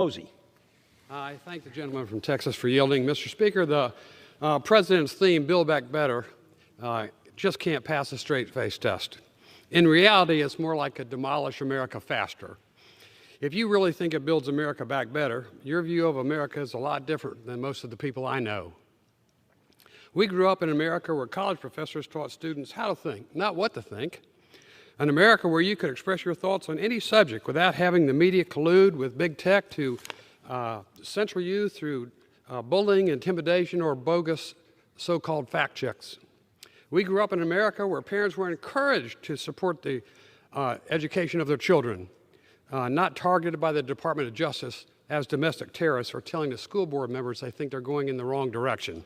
Posey. I thank the gentleman from Texas for yielding. Mr. Speaker, the President's theme, Build Back Better, just can't pass a straight-face test. In reality, it's more like a demolish America faster. If you really think it builds America back better, your view of America is a lot different than most of the people I know. We grew up in America where college professors taught students how to think, not what to think. An America where you could express your thoughts on any subject without having the media collude with big tech to censor you through bullying, intimidation, or bogus so-called fact checks. We grew up in America where parents were encouraged to support the education of their children, not targeted by the Department of Justice as domestic terrorists or telling the school board members they think they're going in the wrong direction.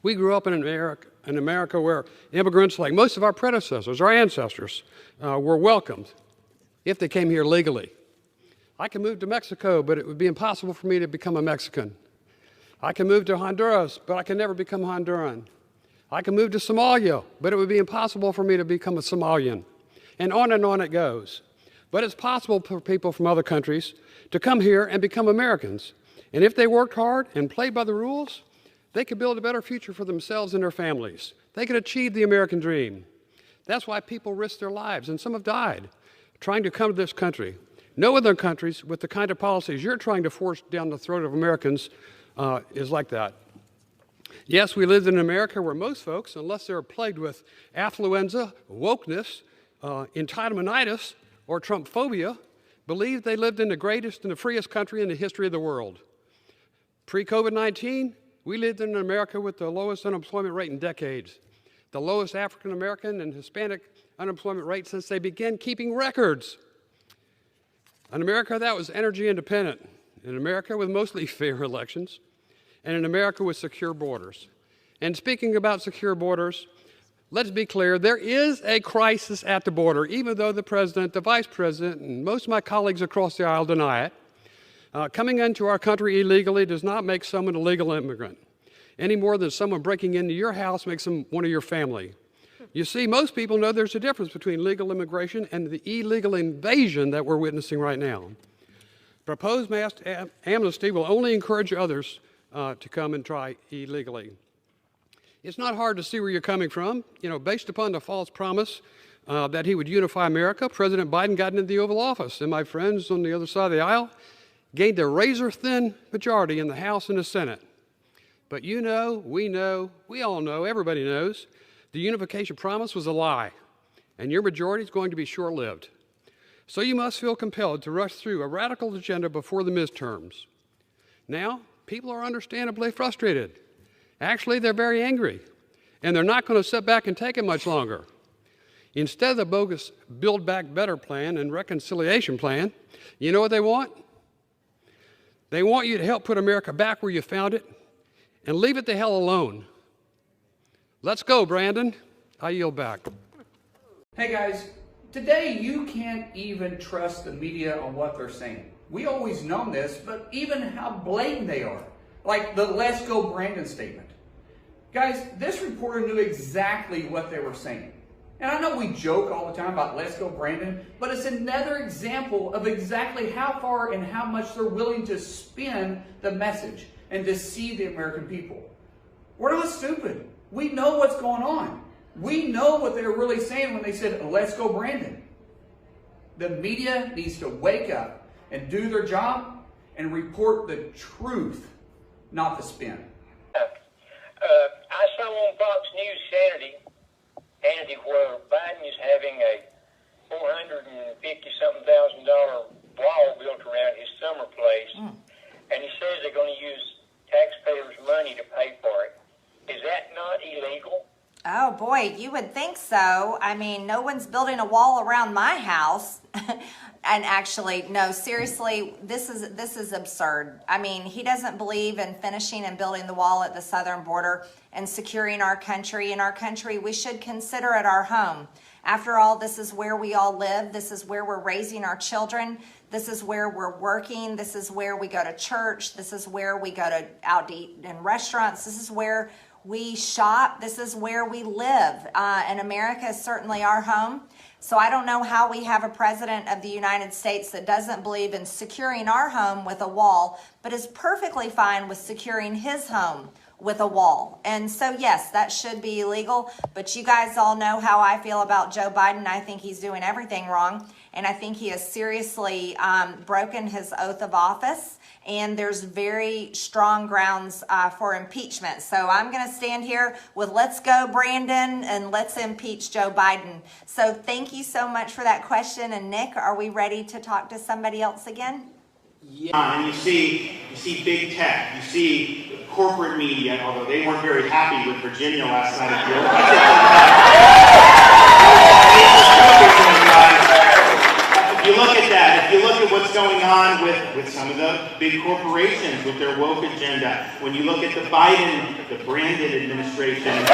We grew up in America where immigrants, like most of our predecessors, our ancestors, were welcomed if they came here legally. I can move to Mexico, but it would be impossible for me to become a Mexican. I can move to Honduras, but I can never become Honduran. I can move to Somalia, but it would be impossible for me to become a Somalian. And on it goes. But it's possible for people from other countries to come here and become Americans. And if they worked hard and played by the rules, they could build a better future for themselves and their families. They could achieve the American dream. That's why people risk their lives, and some have died, trying to come to this country. No other countries with the kind of policies you're trying to force down the throat of Americans is like that. Yes, we lived in America where most folks, unless they're plagued with affluenza, wokeness, entitlementitis, or Trump-phobia, believed they lived in the greatest and the freest country in the history of the world. Pre-COVID-19, we lived in America with the lowest unemployment rate in decades, the lowest African American and Hispanic unemployment rate since they began keeping records. An America that was energy independent, an America with mostly fair elections, and an America with secure borders. And speaking about secure borders, let's be clear, there is a crisis at the border, even though the President, the Vice President, and most of my colleagues across the aisle deny it. Coming into our country illegally does not make someone a legal immigrant, any more than someone breaking into your house makes them one of your family. You see, most people know there's a difference between legal immigration and the illegal invasion that we're witnessing right now. Proposed mass amnesty will only encourage others to come and try illegally. It's not hard to see where you're coming from. You know, based upon the false promise that he would unify America, President Biden got into the Oval Office, and my friends on the other side of the aisle gained a razor-thin majority in the House and the Senate. But you know, we all know, everybody knows, the unification promise was a lie, and your majority is going to be short-lived. So you must feel compelled to rush through a radical agenda before the midterms. Now, people are understandably frustrated. Actually, they're very angry, and they're not going to sit back and take it much longer. Instead of the bogus Build Back Better plan and reconciliation plan, you know what they want? They want you to help put America back where you found it and leave it the hell alone. Let's go, Brandon. I yield back. Hey guys, today you can't even trust the media on what they're saying. We always known this, but even how blatant they are. Like the "Let's go Brandon" statement. Guys, this reporter knew exactly what they were saying. And I know we joke all the time about "Let's go Brandon," but it's another example of exactly how far and how much they're willing to spin the message and deceive the American people. We're not stupid. We know what's going on. We know what they're really saying when they said, "Let's go Brandon." The media needs to wake up and do their job and report the truth, not the spin. I saw on Fox News Hannity where Biden is having a $450-something thousand wall built around his summer place, and he says they're going to use taxpayers' money to pay for it. Is that not illegal? Oh boy, you would think so. I mean, no one's building a wall around my house. And actually, no, seriously, this is absurd. I mean, he doesn't believe in finishing and building the wall at the southern border and securing our country. In our country, we should consider it our home. After all, this is where we all live. This is where we're raising our children. This is where we're working. This is where we go to church. This is where we go out to eat in restaurants. This is where we shop. This is where we live. And America is certainly our home. So I don't know how we have a president of the United States that doesn't believe in securing our home with a wall, but is perfectly fine with securing his home with a wall. And so, yes, that should be illegal, but you guys all know how I feel about Joe Biden. I think he's doing everything wrong, and I think he has seriously broken his oath of office, and there's very strong grounds for impeachment. So I'm going to stand here with let's go, Brandon, and let's impeach Joe Biden. So thank you so much for that question. And Nick, are we ready to talk to somebody else again? Yeah. And you see big tech, you see corporate media, although they weren't very happy with Virginia last night at the If you look at that, if you look at what's going on with some of the big corporations with their woke agenda, when you look at the Brandon administration,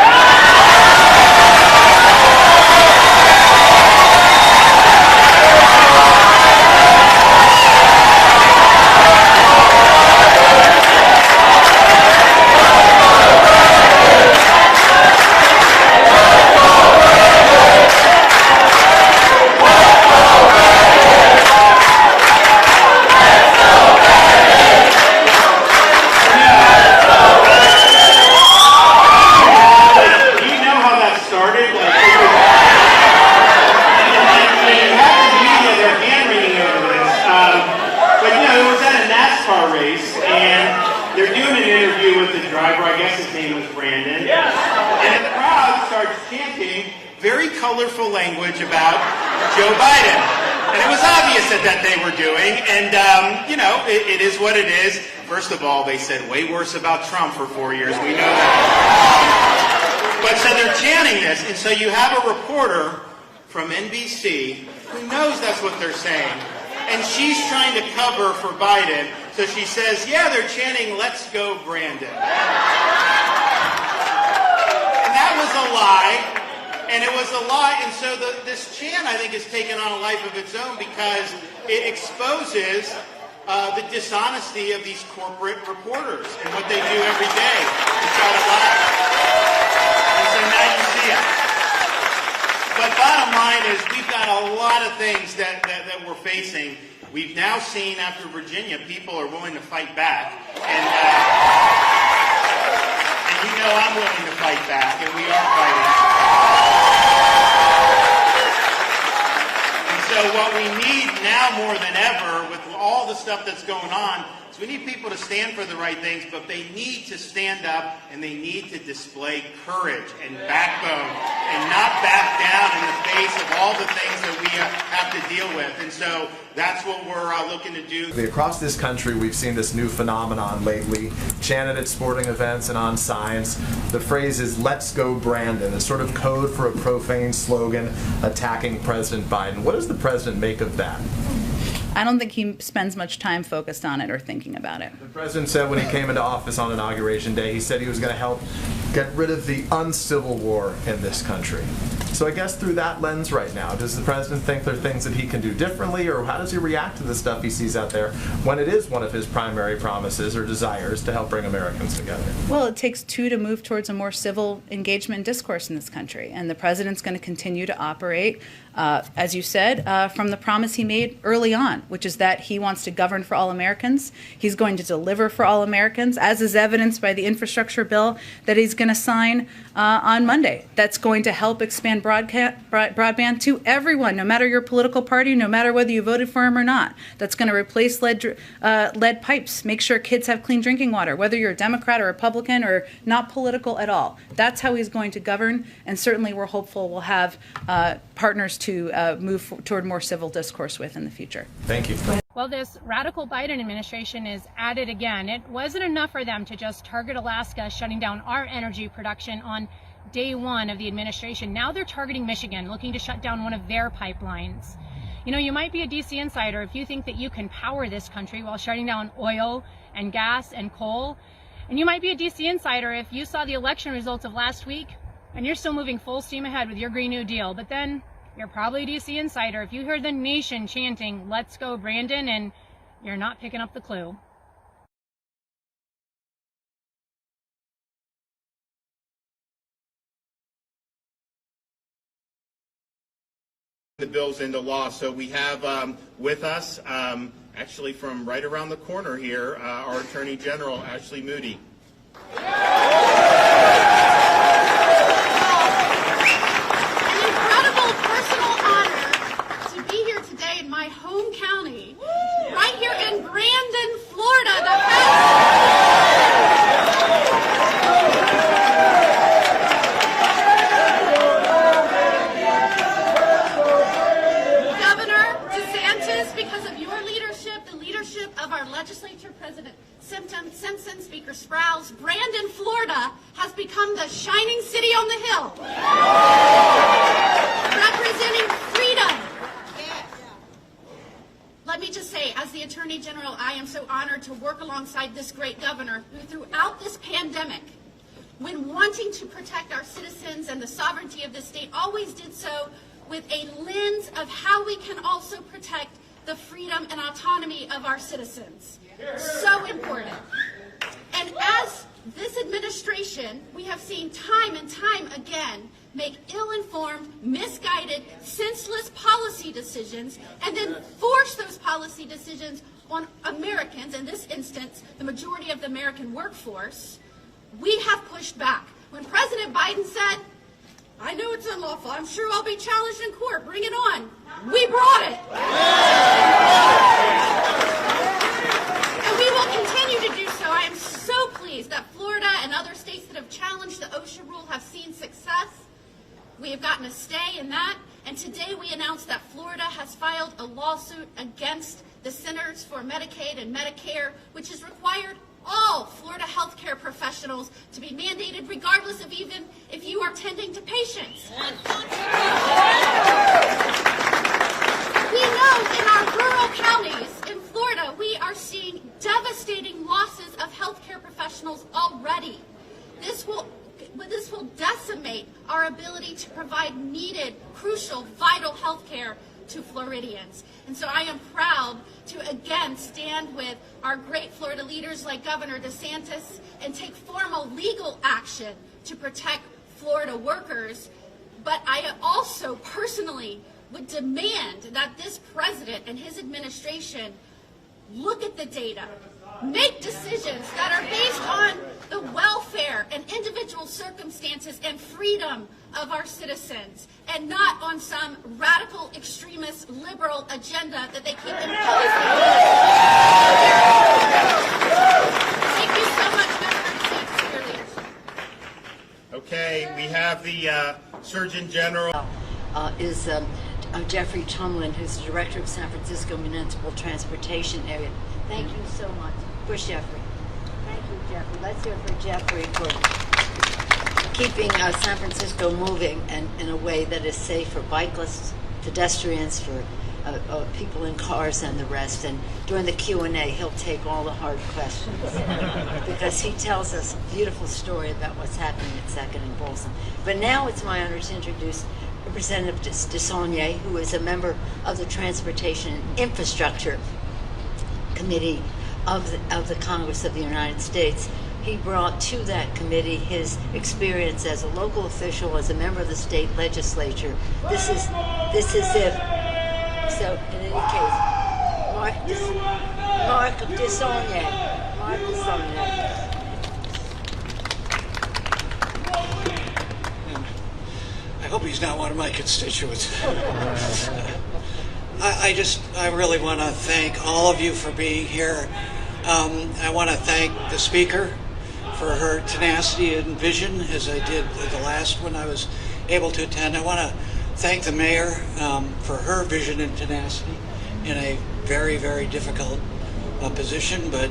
colorful language about Joe Biden. And it was obvious that they were doing, and it is what it is. First of all, they said way worse about Trump for 4 years, we know that. But so they're chanting this, and so you have a reporter from NBC who knows that's what they're saying, and she's trying to cover for Biden, so she says, yeah, they're chanting, let's go, Brandon. And that was a lie. And it was a lie, and so this chant, I think, has taken on a life of its own because it exposes the dishonesty of these corporate reporters and what they do every day to try to lie. And so now you see it. But bottom line is we've got a lot of things that we're facing. We've now seen, after Virginia, people are willing to fight back. And you know I'm willing to fight back, and we are fighting. So what we need now more than ever, with all the stuff that's going on, is we need people to stand for the right things, but they need to stand up and they need to display courage and backbone and not back down in the face of all the things that we have to deal with. And so that's what we're looking to do. Across this country, we've seen this new phenomenon lately, chanted at sporting events and on signs. The phrase is, let's go Brandon, a sort of code for a profane slogan attacking President Biden. What does the president make of that? I don't think he spends much time focused on it or thinking about it. The president said when he came into office on Inauguration Day, he said he was going to help get rid of the uncivil war in this country. So I guess through that lens right now, does the president think there are things that he can do differently, or how does he react to the stuff he sees out there when it is one of his primary promises or desires to help bring Americans together? Well, it takes two to move towards a more civil engagement and discourse in this country, and the president's going to continue to operate, as you said, from the promise he made early on, which is that he wants to govern for all Americans. He's going to deliver for all Americans, as is evidenced by the infrastructure bill that he's going to sign on Monday. That's going to help expand broadband to everyone, no matter your political party, no matter whether you voted for him or not. That's going to replace lead pipes, make sure kids have clean drinking water, whether you're a Democrat or Republican or not political at all. That's how he's going to govern, and certainly we're hopeful we'll have partners to move toward more civil discourse with in the future. Thank you. Well, this radical Biden administration is at it again. It wasn't enough for them to just target Alaska, shutting down our energy production on day one of the administration. Now they're targeting Michigan, looking to shut down one of their pipelines. You know, you might be a DC insider if you think that you can power this country while shutting down oil and gas and coal. And you might be a DC insider if you saw the election results of last week and you're still moving full steam ahead with your Green New Deal. But then you're probably a DC insider if you heard the nation chanting, "Let's go, Brandon," and you're not picking up the clue. the bills into law. So we have with us, actually from right around the corner here, our Attorney General, Ashley Moody. An incredible personal honor to be here today in my home county, right here in Brandon, Florida. Of our legislature, President Simpson, Speaker Sprouse, Brandon, Florida has become the shining city on the hill, representing freedom. Let me just say, as the Attorney General, I am so honored to work alongside this great governor who, throughout this pandemic, when wanting to protect our citizens and the sovereignty of the state, always did so with a lens of how we can also protect the freedom and autonomy of our citizens. So important. And as this administration, we have seen time and time again make ill-informed, misguided, senseless policy decisions and then force those policy decisions on Americans, in this instance, the majority of the American workforce, we have pushed back. When President Biden said, "I know it's unlawful. I'm sure I'll be challenged in court. Bring it on." We brought it. And we will continue to do so. I am so pleased that Florida and other states that have challenged the OSHA rule have seen success. We have gotten a stay in that. And today we announced that Florida has filed a lawsuit against the Centers for Medicaid and Medicare, which has required all Florida healthcare professionals to be mandated regardless of even if you are tending to patients. We know in our rural counties in Florida, we are seeing devastating losses of healthcare professionals already. This will decimate our ability to provide needed, crucial, vital healthcare to Floridians. And so I am proud to again stand with our great Florida leaders like Governor DeSantis and take formal legal action to protect Florida workers. But I also personally would demand that this president and his administration look at the data, make decisions that are based on the welfare and individual circumstances and freedom of our citizens, and not on some radical, extremist, liberal agenda that they keep imposing. Thank you so much, Governor DeSantis, for your leadership. Okay, we have the Surgeon General. Is Jeffrey Tumlin, who's the director of San Francisco Municipal Transportation Area. Thank you so much. Where's Jeffrey? Thank you, Jeffrey. Let's hear for Jeffrey for keeping San Francisco moving and in a way that is safe for bicyclists, pedestrians, for people in cars and the rest. And during the Q&A, he'll take all the hard questions because he tells us a beautiful story about what's happening at 2nd and Bolson. But now it's my honor to introduce Representative DeSaulnier, who is a member of the Transportation and Infrastructure Committee of the Congress of the United States. He brought to that committee his experience as a local official, as a member of the state legislature. This is it. So, in any case, Mark DeSaulnier. Mark DeSaulnier. I hope he's not one of my constituents. I really want to thank all of you for being here. I want to thank the speaker for her tenacity and vision, as I did the last one I was able to attend. I want to thank the mayor for her vision and tenacity in a very, very difficult position, but